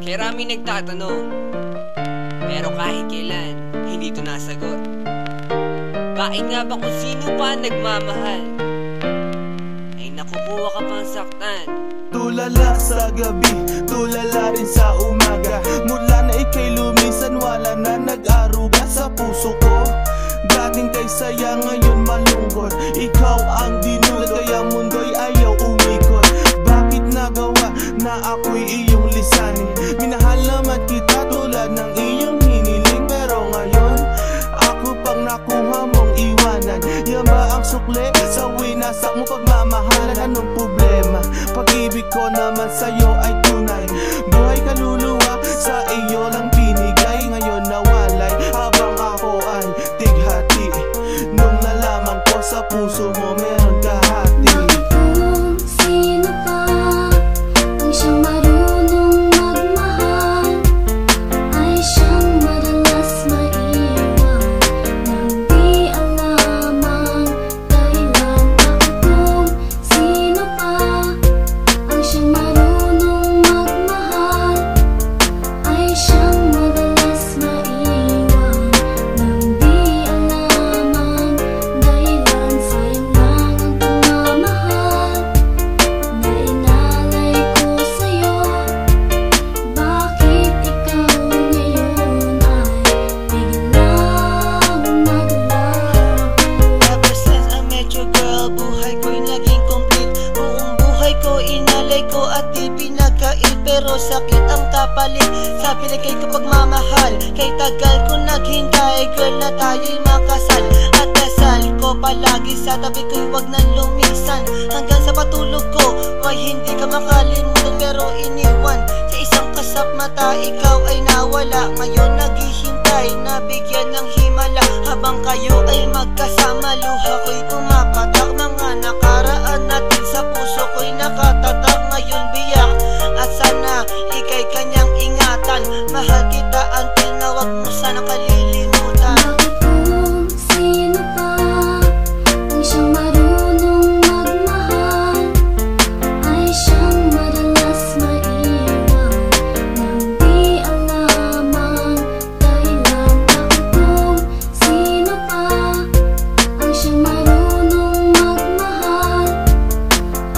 Maraming nagtatanong, pero kahit kailan, hindi ito nasagot. Bakit nga ba kung sino pa nagmamahal ay nakukuha ka pang saktan? Tulala sa gabi, tulala rin sa umaga. Mula na ika'y lumisan, wala na nag-aruga sa puso ko. Dating kay saya, ngayon malungkot. Ikaw ang dinulot, kaya mundo'y ayaw umikot. Bakit nagawa na ako'y iyong lisanin? Minahal naman kita tulad ng iyong hiniling, pero ngayon ako pang nakuha mong iwanan. Yan ba ang sukle sa winasak mo pagmamahalan? Anong problema? Pag-ibig ko naman sa'yo ay tunay. Buhay kaluluwa sa iyo lang binigay. Ngayon nawalay habang ako ay tighati. Nung nalaman ko sa puso mo meron kahati. Kung sino pa ang siyang marunong magmahal, ay siyang madalas maiwan nang di alam ang dahilan. Kung sino pa ang siyang marunong magmahal, ay siyang madalas maiwan nang di alam ang dahilan. Sayang lang ang pagmamahal na inalay ko sa'yo. Bakit ikaw ngayon ay biglang naglaho? Ever since I met you, girl, buhay ko'y naging complete. Buong buhay ko inalay ko at di pinagkait, pero sakit ang kapalit sa binigay ko pagmamahal. Kay tagal ko naghintay, girl, na tayo'y makasal. At dasal ko palagi sa tabi ko'y wag nang lumisan. Hanggang sa patulog ko, may hindi ka makalimutan, pero iniwan sa isang kasap mata. Ikaw ay nawala, ngayon naghihintay na bigyan ng himala. Habang kayo ay magkasama, luha ko'y pumapatak. Mga nakaraan natin sa puso ko'y nakatatak. Ngayon biyak at sana ika'y kanyang ingatan. Mahal kita until na wag mo sana kalilimutan. Bakit kung sino pa ang siyang marunong magmahal, ay siyang madalas maiwan nang di alam ang dahilan? Bakit kung sino pa ang siyang marunong magmahal,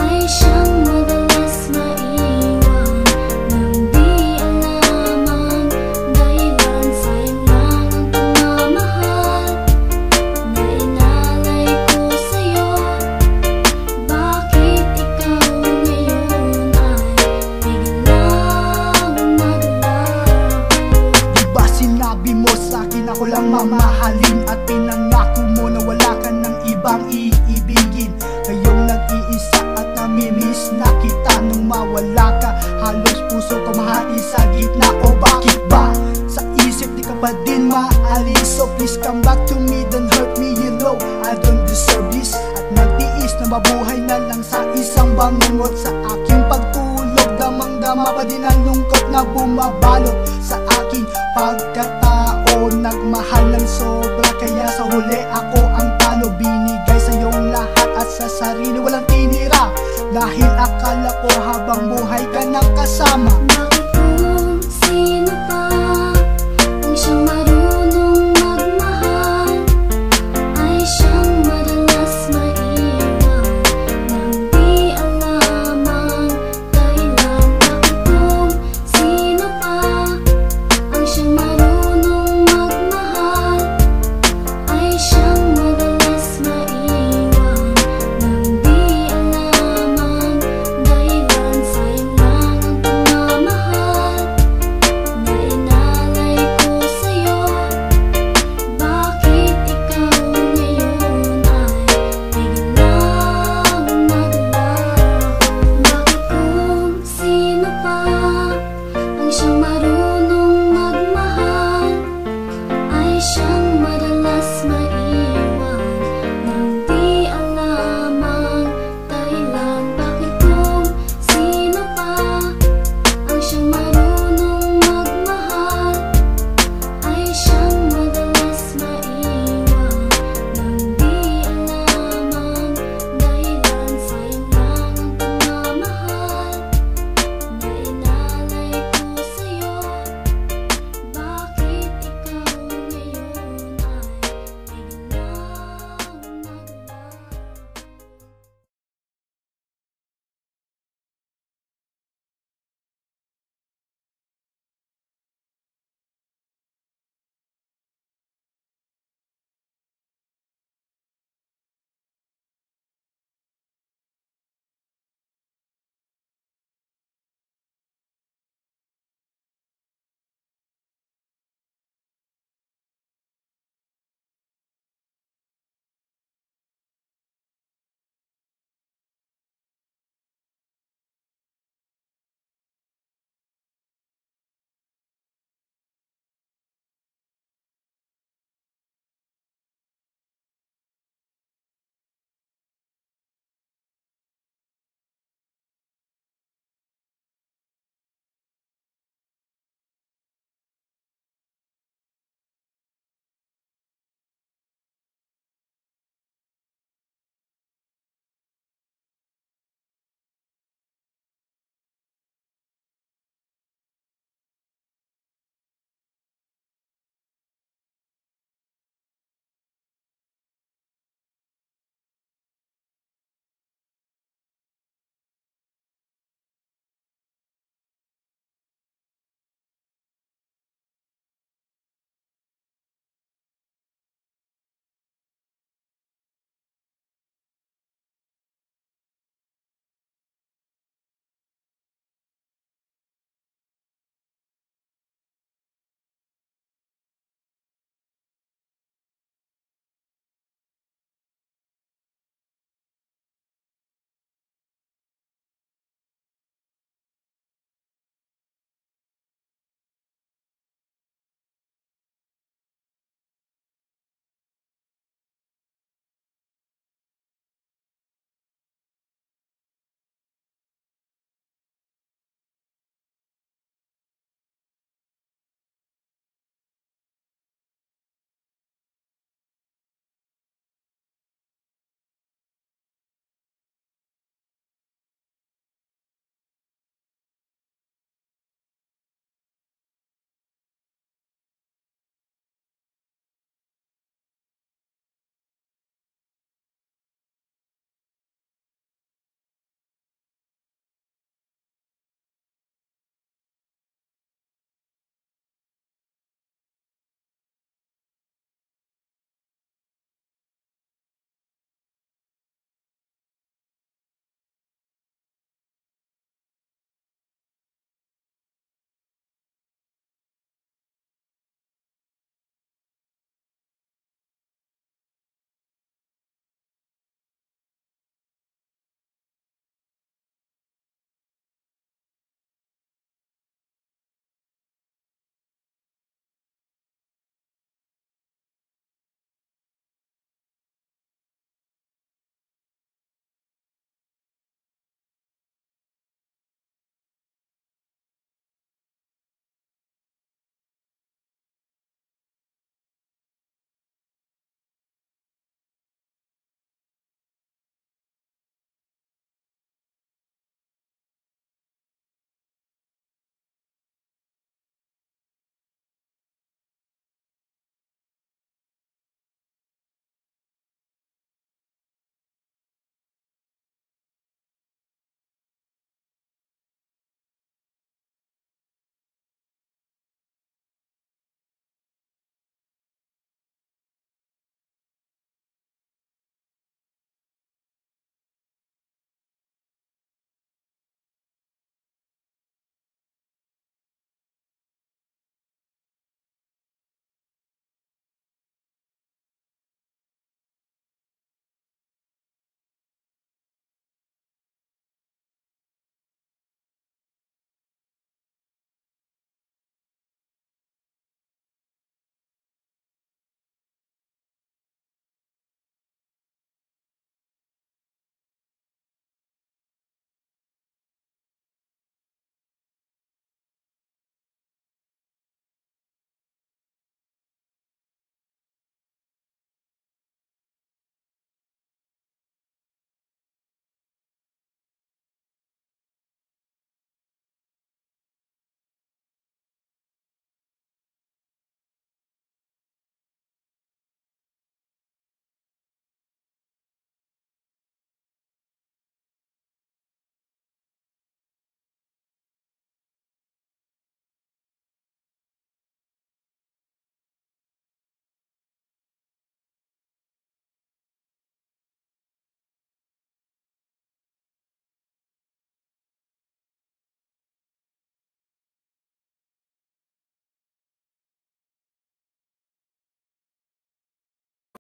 ay siyang madalas maiwan nang di alam ang dahilan? Sayang lang ang pagmamahal na inalay ko sa'yo. Bakit ikaw ngayon ay biglang naglaho? Diba sinabi mo sa'kin ako lang mamahalin, at pinangako mo na wala ka ng ibang iibigin. Ngayong nag-iisa at namimiss na kita. Nung mawala ka, halos puso ko mahati sa gitna. O bakit ba sa isip di ka pa din maalis? So please come back to me, don't hurt me, you know I don't deserve this. At nagtiis na mabuhay na lang sa isang bangungot. Sa aking pagtulog, damang-dama pa din ang lungkot na bumabalot sa aking pagkatao. Nagmahal ng sobra, kaya sa huli ako ang talo. Binigay sa iyong lahat at sa sarili walang tinira, dahil akala ko habang buhay ka nang kasama.